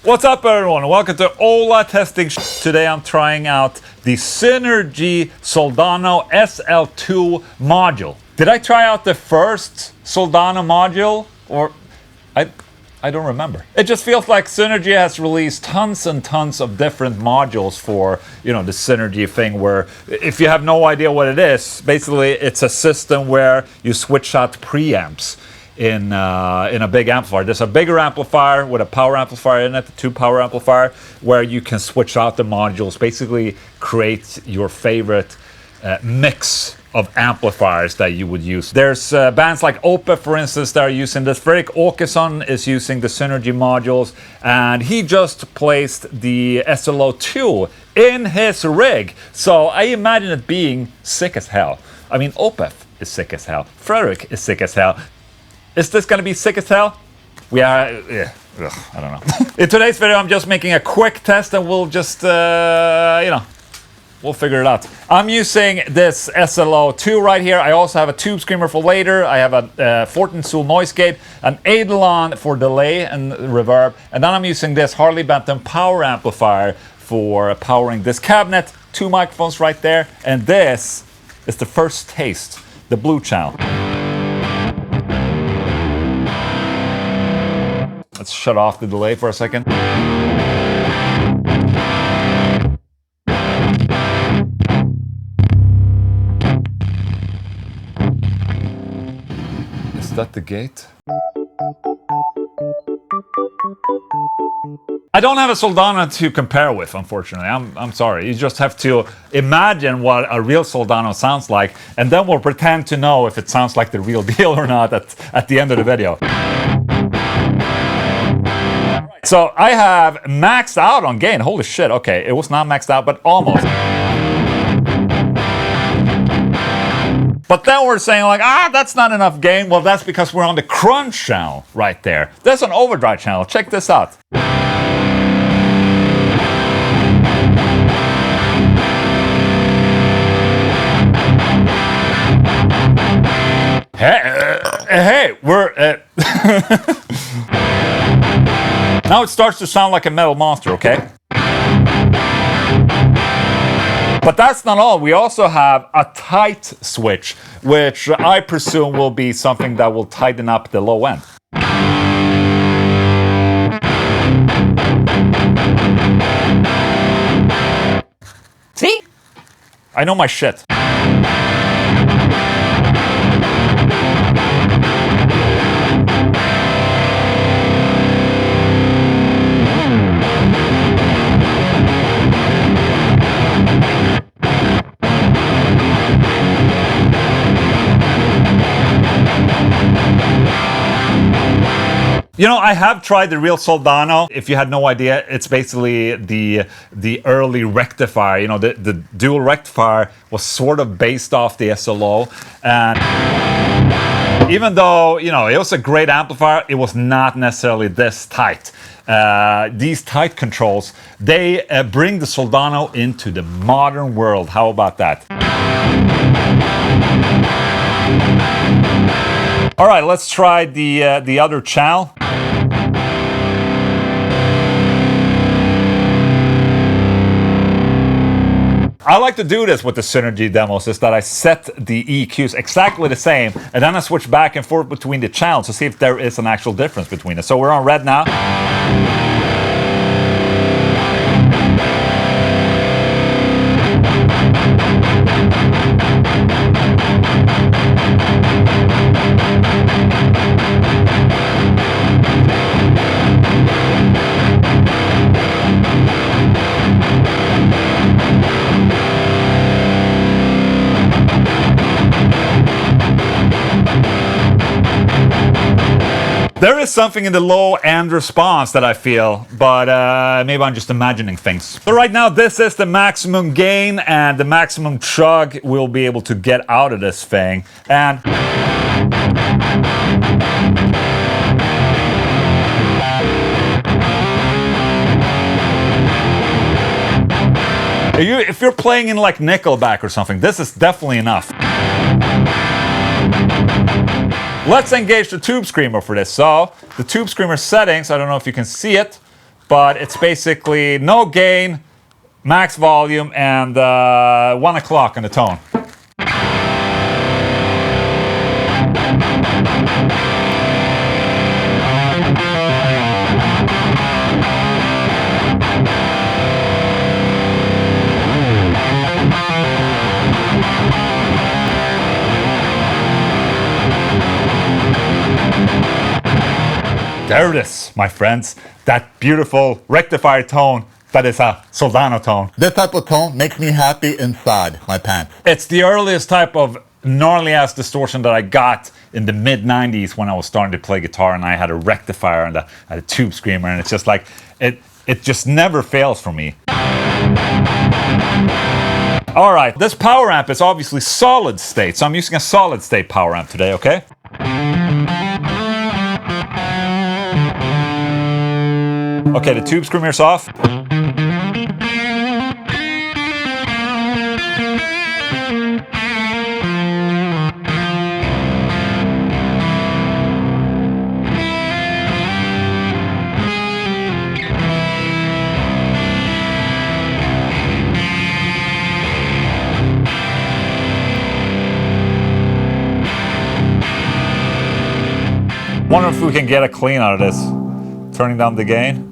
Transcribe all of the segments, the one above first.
What's up everyone, welcome to Ola Testing. Today I'm trying out the Synergy Soldano SL2 module. Did I try out the first Soldano module? Or I don't remember. It just feels like Synergy has released tons and tons of different modules for, you know, the Synergy thing, where if you have no idea what it is, basically it's a system where you switch out preamps in a big amplifier. There's a bigger amplifier with a power amplifier in it, the 2 power amplifier, where you can switch out the modules, basically create your favorite mix of amplifiers that you would use. There's bands like Opeth, for instance, that are using this. Fredrik Åkesson is using the Synergy modules, and he just placed the SLO2 in his rig. So I imagine it being sick as hell. I mean, Opeth is sick as hell. Fredrik is sick as hell. Is this gonna be sick as hell? We are, I don't know. In today's video, I'm just making a quick test and we'll just, we'll figure it out. I'm using this SLO2 right here. I also have a tube screamer for later. I have a 14 Zool noise gate, an Eidolon for delay and reverb. And then I'm using this Harley Benton power amplifier for powering this cabinet. 2 microphones right there. And this is the first taste, the blue channel. Let's shut off the delay for a second. Is that the gate? I don't have a Soldano to compare with, unfortunately. I'm sorry. You just have to imagine what a real Soldano sounds like, and then we'll pretend to know if it sounds like the real deal or not at the end of the video. So I have maxed out on gain. Holy shit, okay, it was not maxed out, but almost. But then we're saying like, that's not enough gain. Well, that's because we're on the crunch channel right there. There's an overdrive channel, check this out. Hey, we're... Now it starts to sound like a metal monster, okay? But that's not all. We also have a tight switch, which I presume will be something that will tighten up the low end. See? I know my shit. You know, I have tried the real Soldano. If you had no idea, it's basically the early rectifier. You know, the dual rectifier was sort of based off the SLO. And even though, you know, it was a great amplifier, it was not necessarily this tight. These tight controls, they bring the Soldano into the modern world. How about that? All right, let's try the other channel. I like to do this with the Synergy demos, is that I set the EQs exactly the same, and then I switch back and forth between the channels to see if there is an actual difference between it. So we're on red now. There is something in the low end response that I feel, but maybe I'm just imagining things. So right now, this is the maximum gain and the maximum chug we'll be able to get out of this thing. And If you're playing in like Nickelback or something, this is definitely enough. Let's engage the Tube Screamer for this. So, the Tube Screamer settings, I don't know if you can see it, but it's basically no gain, max volume, and 1 o'clock on the tone. There it is, my friends. That beautiful rectifier tone that is a Soldano tone. This type of tone makes me happy inside my pants. It's the earliest type of gnarly ass distortion that I got in the mid 90s when I was starting to play guitar, and I had a rectifier and a Tube Screamer, and it's just like, it just never fails for me. Alright, this power amp is obviously solid state, so I'm using a solid state power amp today, okay? Okay, the Tube Screamer's off. Wonder if we can get a clean out of this. Turning down the gain.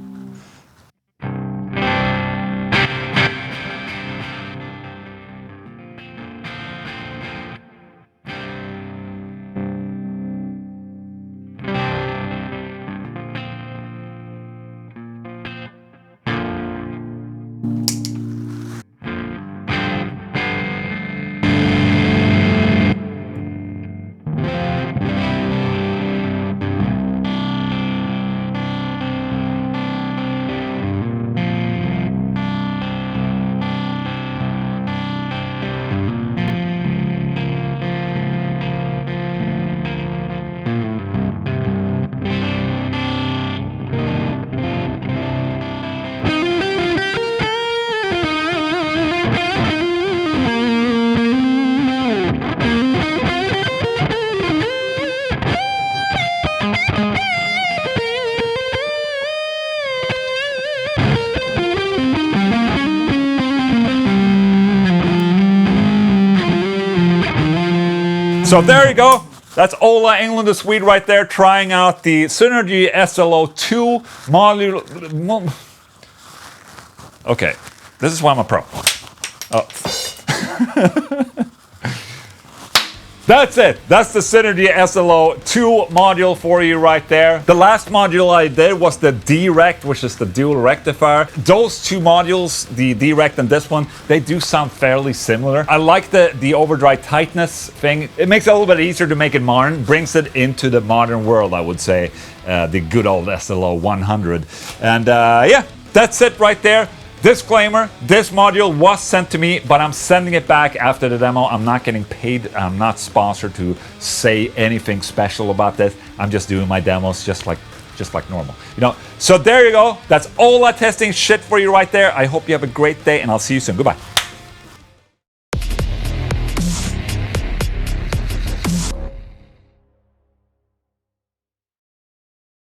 So there you go. That's Ola, Englund, the Swede right there, trying out the Synergy SLO2 module. Okay, this is why I'm a pro. Oh. That's it. That's the Synergy SLO2 module for you right there. The last module I did was the D-Rect, which is the dual rectifier. Those two modules, the D-Rect and this one, they do sound fairly similar. I like the overdrive tightness thing. It makes it a little bit easier to make it modern, brings it into the modern world, I would say. The good old SLO100. And yeah, that's it right there. Disclaimer, this module was sent to me, but I'm sending it back after the demo. I'm not getting paid. I'm not sponsored to say anything special about this. I'm just doing my demos just like normal. You know, so there you go. That's Ola testing shit for you right there. I hope you have a great day, and I'll see you soon. Goodbye.